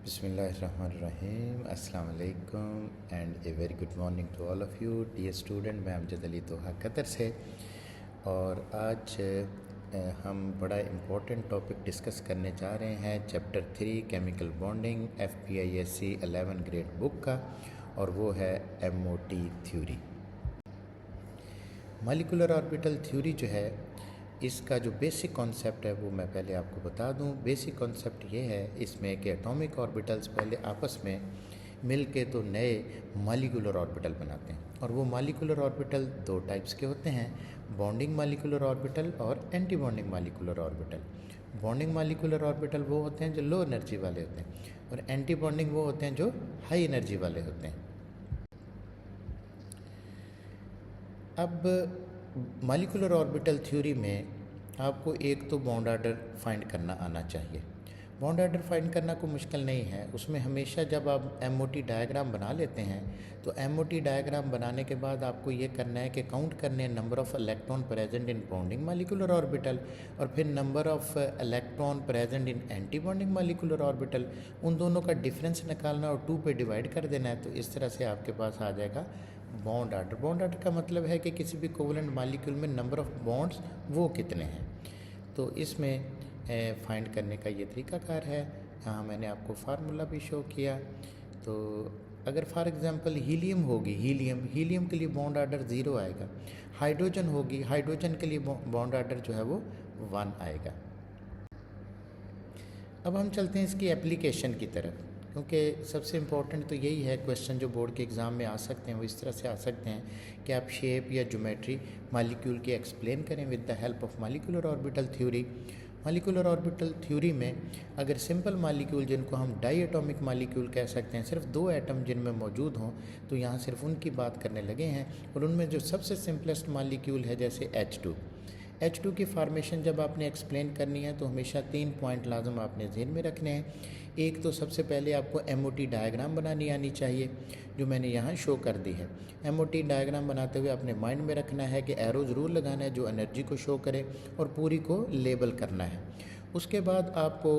बिस्मिल्लाहिर्रहमानिर्रहीम अस्सलाम वालेकुम and a very good morning to all of you dear student. मैं अमजद अली तोहा कतर से, और आज हम बड़ा इम्पोर्टेंट टॉपिक डिस्कस करने जा रहे हैं chapter 3 chemical bonding FPISC 11 grade book का, और वो है MOT theory. Molecular orbital theory जो है, इसका जो बेसिक कॉन्सेप्ट है वो मैं पहले आपको बता दूं। बेसिक कॉन्सेप्ट ये है इसमें कि एटॉमिक ऑर्बिटल्स पहले आपस में मिल के तो नए मॉलिक्यूलर ऑर्बिटल बनाते हैं, और वो मॉलिक्यूलर ऑर्बिटल दो टाइप्स के होते हैं, बॉन्डिंग मॉलिक्यूलर ऑर्बिटल और anti bonding molecular orbital. Bonding molecular orbital वो होते हैं जो लो एनर्जी वाले होते हैं, और एंटी बॉन्डिंग वो होते हैं जो हाई एनर्जी वाले होते हैं। अब मॉलिक्यूलर ऑर्बिटल थ्योरी में आपको एक तो बॉन्ड ऑर्डर फाइंड करना आना चाहिए। बॉन्ड ऑर्डर फाइंड करना कोई मुश्किल नहीं है। उसमें हमेशा जब आप MOT डायग्राम बना लेते हैं तो MOT डायग्राम बनाने के बाद आपको ये करना है कि काउंट करने number of electron present in bonding molecular orbital, और फिर number of electron present in anti bonding molecular orbital. उन दोनों का डिफरेंस निकालना और 2 पे डिवाइड कर देना है, तो इस तरह से आपके पास आ जाएगा बॉन्ड ऑर्डर। बॉन्ड ऑर्डर का मतलब है कि किसी भी कोवलेंट मॉलिक्यूल में नंबर ऑफ़ बॉन्ड्स वो कितने हैं। तो इसमें फाइंड करने का ये तरीकाकार है। यहाँ मैंने आपको फार्मूला भी शो किया। तो अगर फॉर एग्जांपल हीलियम होगी, हीलियम के लिए बॉन्ड ऑर्डर 0 आएगा। हाइड्रोजन होगी, हाइड्रोजन के लिए बॉन्ड ऑर्डर जो है वो 1 आएगा। अब हम चलते हैं इसकी एप्लीकेशन की तरफ, क्योंकि सबसे इम्पोर्टेंट तो यही है। क्वेश्चन जो बोर्ड के एग्ज़ाम में आ सकते हैं वो इस तरह से आ सकते हैं कि आप शेप या ज्योमेट्री मॉलिक्यूल की एक्सप्लेन करें with the help of molecular orbital theory. Molecular orbital theory में अगर सिंपल मॉलिक्यूल, जिनको हम डाई एटॉमिक मॉलिक्यूल कह सकते हैं, सिर्फ 2 एटम जिनमें मौजूद हों, तो यहाँ सिर्फ उनकी बात करने लगे हैं। और उनमें जो सबसे सिंपलेस्ट मॉलिक्यूल है जैसे H2 की फार्मेशन जब आपने एक्सप्लेन करनी है तो हमेशा 3 पॉइंट लाजम आपने ज़हन में रखने हैं। एक तो सबसे पहले आपको MOT डायग्राम बनानी आनी चाहिए, जो मैंने यहाँ शो कर दी है। MOT डायग्राम बनाते हुए अपने माइंड में रखना है कि एरो ज़रूर लगाना है जो एनर्जी को शो करे, और पूरी को लेबल करना है। उसके बाद आपको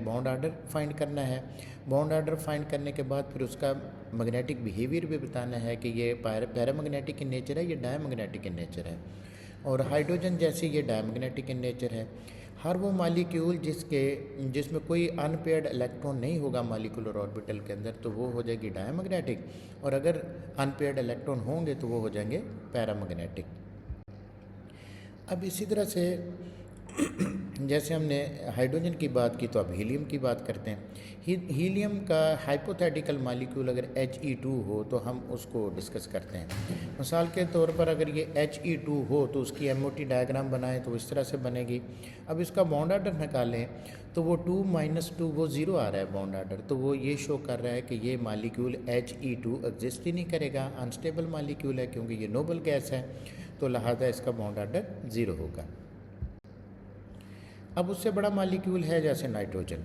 बॉन्ड ऑर्डर फाइंड करना है। बॉन्ड ऑर्डर फाइंड करने के बाद फिर उसका मैग्नेटिक बिहेवियर भी बताना है कि ये पैरामैग्नेटिक इन नेचर है, ये डायमैग्नेटिक इन नेचर है, और हाइड्रोजन जैसे ये डायमैग्नेटिक इन नेचर है। हर वो मॉलिक्यूल जिसमें कोई अनपेयर्ड इलेक्ट्रॉन नहीं होगा मॉलिक्यूलर ऑर्बिटल के अंदर, तो वो हो जाएगी डायमैग्नेटिक, और अगर अनपेयर्ड इलेक्ट्रॉन होंगे तो वो हो जाएंगे पैरामैग्नेटिक। अब इसी तरह से जैसे हमने हाइड्रोजन की बात की, तो अब हीलियम की बात करते हैं। हीलियम का हाइपोथेटिकल मॉलिक्यूल अगर He2 हो तो हम उसको डिस्कस करते हैं। मिसाल के तौर पर अगर ये He2 हो तो उसकी MOT डायग्राम बनाएं तो इस तरह से बनेगी। अब इसका बॉन्ड ऑर्डर निकालें तो वो 2 - 2 वो 0 आ रहा है बॉन्ड ऑर्डर, तो वो ये शो कर रहा है कि ये मॉलिक्यूल He2 एग्जिस्ट ही नहीं करेगा, अनस्टेबल मॉलिक्यूल है, क्योंकि ये नोबल गैस है, तो लिहाजा इसका बॉन्ड ऑर्डर 0 होगा। अब उससे बड़ा मॉलिक्यूल है जैसे नाइट्रोजन,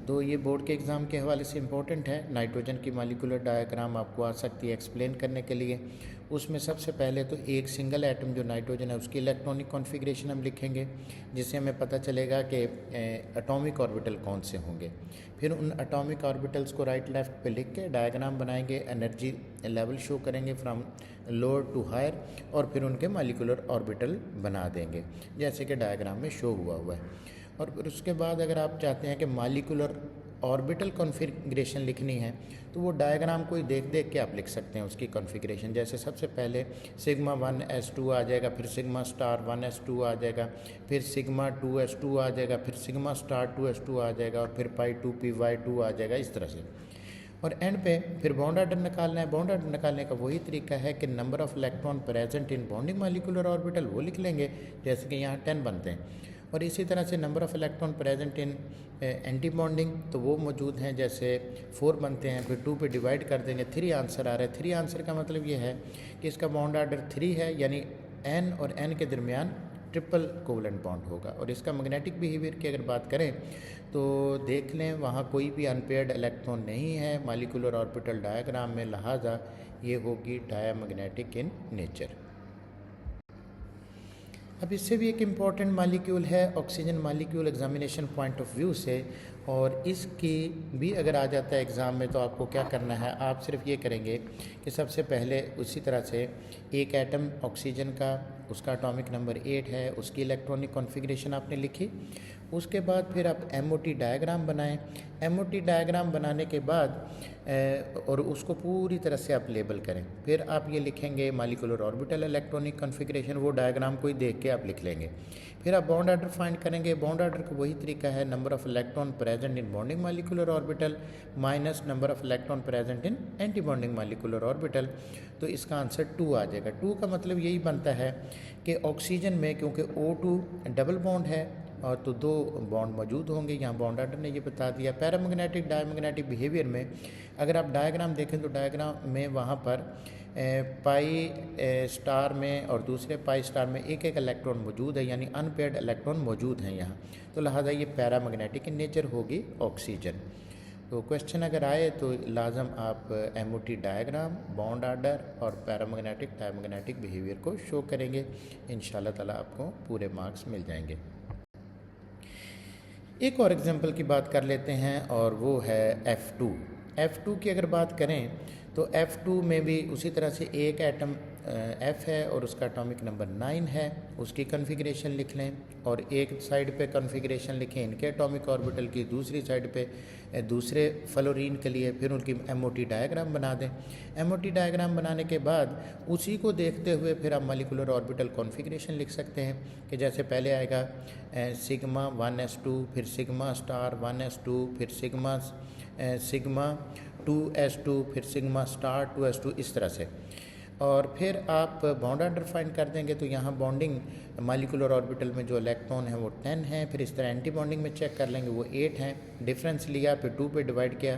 तो ये बोर्ड के एग्ज़ाम के हवाले से इम्पोर्टेंट है। नाइट्रोजन की मॉलिक्यूलर डायग्राम आपको आ सकती है एक्सप्लेन करने के लिए। उसमें सबसे पहले तो एक सिंगल एटम जो नाइट्रोजन है उसकी इलेक्ट्रॉनिक कॉन्फ़िगरेशन हम लिखेंगे, जिससे हमें पता चलेगा कि एटॉमिक ऑर्बिटल कौन से होंगे। फिर उन एटॉमिक ऑर्बिटल्स को राइट लेफ़्ट पे लिख के डायग्राम बनाएंगे, एनर्जी लेवल शो करेंगे फ्रॉम लोअर टू हायर, और फिर उनके मॉलिक्यूलर ऑर्बिटल बना देंगे जैसे कि डायग्राम में शो हुआ है। और फिर उसके बाद अगर आप चाहते हैं कि मॉलिक्यूलर ऑर्बिटल कॉन्फ़िगरेशन लिखनी है तो वो डायग्राम को ही देख के आप लिख सकते हैं उसकी कॉन्फ़िगरेशन। जैसे सबसे पहले सिग्मा 1s2 आ जाएगा, फिर सिग्मा स्टार 1s2 आ जाएगा, फिर सिग्मा 2s2 आ जाएगा, फिर सिग्मा स्टार 2s2 आ जाएगा, और फिर पाई 2py2 आ जाएगा, इस तरह से। और एंड पे फिर बॉन्ड ऑर्डर निकालना है। बॉन्ड ऑर्डर निकालने का वही तरीका है कि number of electron present in bonding molecular orbital वो लिख लेंगे, जैसे कि यहाँ 10 बनते हैं। और इसी तरह से number of electron present in anti bonding तो वो मौजूद हैं, जैसे 4 बनते हैं, फिर 2 पे डिवाइड कर देंगे, 3 आंसर आ रहा है। 3 आंसर का मतलब ये है कि इसका बॉन्ड ऑर्डर 3 है, यानी N और N के दरमियान ट्रिपल कोवलेंट बॉन्ड होगा। और इसका मैग्नेटिक बिहेवियर की अगर बात करें तो देख लें वहाँ कोई भी अनपेयर्ड इलेक्ट्रॉन नहीं है मॉलिक्यूलर ऑर्बिटल डायग्राम में, लिहाजा ये होगी डायमैग्नेटिक इन नेचर। अब इससे भी एक इम्पॉर्टेंट मालिक्यूल है oxygen molecule examination point of view से, और इसकी भी अगर आ जाता है एग्ज़ाम में तो आपको क्या करना है, आप सिर्फ ये करेंगे कि सबसे पहले उसी तरह से एक एटम ऑक्सीजन का, उसका एटॉमिक नंबर 8 है, उसकी इलेक्ट्रॉनिक कॉन्फ़िगरेशन आपने लिखी। उसके बाद फिर आप एमओटी डायग्राम बनाएं। एमओटी डायग्राम बनाने के बाद और उसको पूरी तरह से आप लेबल करें। फिर आप ये लिखेंगे मालिकुलर ऑर्बिटल इलेक्ट्रॉनिक कॉन्फ़िगरेशन, वो डायग्राम को ही देख के आप लिख लेंगे। फिर आप बॉन्ड ऑर्डर फाइंड करेंगे। बॉन्ड ऑर्डर का वही तरीका है, number of electron present in bonding molecular orbital minus number of electron present in anti bonding molecular orbital. तो इसका आंसर 2 आ जाएगा। 2 का मतलब यही बनता है कि ऑक्सीजन में क्योंकि O2 डबल बॉन्ड है और तो 2 बॉन्ड मौजूद होंगे, यहाँ बॉन्ड ऑर्डर ने ये बता दिया। पैरामैग्नेटिक डायमैग्नेटिक बिहेवियर में अगर आप डायग्राम देखें तो डायग्राम में वहाँ पर पाई स्टार में और दूसरे पाई स्टार में एक एक इलेक्ट्रॉन मौजूद है, यानी अनपेयर्ड इलेक्ट्रॉन मौजूद हैं यहाँ, तो लिहाजा ये पैरामैग्नेटिक इन नेचर होगी ऑक्सीजन। तो क्वेश्चन अगर आए तो लाजम आप एमओटी डायग्राम, बॉन्ड ऑर्डर और पैरामैग्नेटिक डायमैग्नेटिक बिहेवियर को शो करेंगे। इंशाल्लाह ताला आपको पूरे मार्क्स मिल जाएंगे। एक और एग्जांपल की बात कर लेते हैं और वो है F2। F2 की अगर बात करें तो F2 में भी उसी तरह से एक एटम F है और उसका एटॉमिक नंबर 9 है, उसकी कॉन्फ़िगरेशन लिख लें और एक साइड पे कॉन्फ़िगरेशन लिखें इनके एटॉमिक ऑर्बिटल की, दूसरी साइड पे दूसरे फ्लोरीन के लिए, फिर उनकी एमओटी डायग्राम बना दें। एमओटी डायग्राम बनाने के बाद उसी को देखते हुए फिर आप मॉलिक्यूलर ऑर्बिटल कॉन्फ़िगरेशन लिख सकते हैं कि जैसे पहले आएगा सिग्मा 1s2, फिर सिग्मा स्टार 1s2, फिर सिग्मा 2s2, फिर सिग्मा स्टार 2s2, इस तरह से। और फिर आप बॉन्ड ऑर्डर फाइंड कर देंगे तो यहाँ बॉन्डिंग मॉलिक्यूलर ऑर्बिटल में जो इलेक्ट्रॉन है वो 10 है, फिर इस तरह एंटी बॉन्डिंग में चेक कर लेंगे वो 8 हैं, डिफरेंस लिया फिर 2 पे डिवाइड किया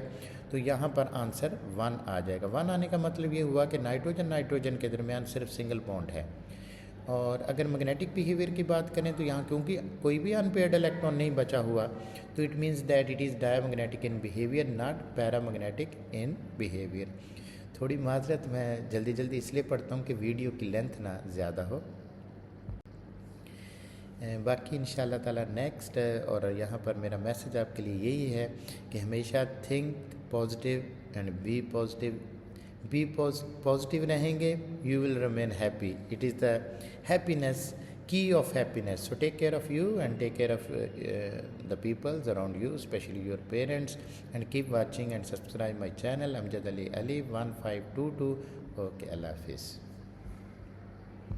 तो यहाँ पर आंसर 1 आ जाएगा। 1 आने का मतलब ये हुआ कि नाइट्रोजन के दरमियान सिर्फ सिंगल बॉन्ड है। और अगर मैग्नेटिक बिहेवियर की बात करें तो यहाँ क्योंकि कोई भी अनपेयर्ड इलेक्ट्रॉन नहीं बचा हुआ तो it means that it is diamagnetic in behaviour not paramagnetic in behaviour. थोड़ी माजरत, मैं जल्दी इसलिए पढ़ता हूँ कि वीडियो की लेंथ ना ज़्यादा हो। बाकी इंशाल्लाह ताला नेक्स्ट, और यहाँ पर मेरा मैसेज आपके लिए यही है कि हमेशा think positive and be positive. Be positive रहेंगे, you will remain happy. It is the happiness, key of happiness. So take care of you and take care of the people around you, especially your parents, and keep watching and subscribe my channel Amjad Ali 1522. Okay, Allah Hafiz.